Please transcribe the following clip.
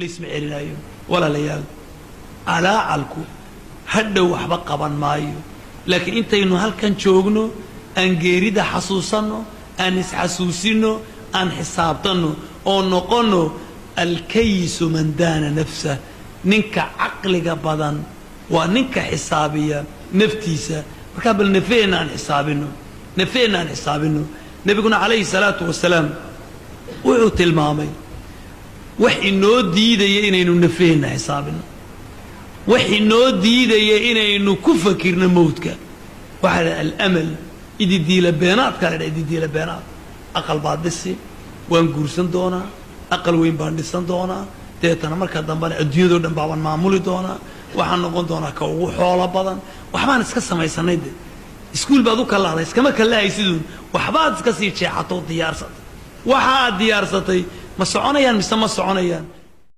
ليس معيرنايو ولا ليال على عالكو هدو وحبا قبان مايو لكن انت انو هل كان شوغنو ان جيريدا حسوسانو ان اسحسوسينو ان حسابتنو او نقونو الكيس من دان نفسه ننك عقلك بدن وننك حسابية نفتيسة فكابل نفينا عن حسابينه نبينا عليه الصلاة والسلام وعوت المامي وحي نو ديدايا inaynu nafeena xisaabino وحي نو ديدايا inaynu ku fakirno mowdka waxa al-amal ididiila beenaad kale ididiila beenaad aqal baad dhisi waan guursan doonaa aqal weyn baan dhisan doonaa deetana marka dambana adduunyada dhan baan maamuli doonaa waxaan noqon doonaa ka ugu xoolo badan waxbaan iska samaysanay iskuul baad u kaladay iskama kalahaysidun waxbaad iska sii jeexato diyaarsatay waxa diyaarsatay ma soconayaan mise ma soconayaan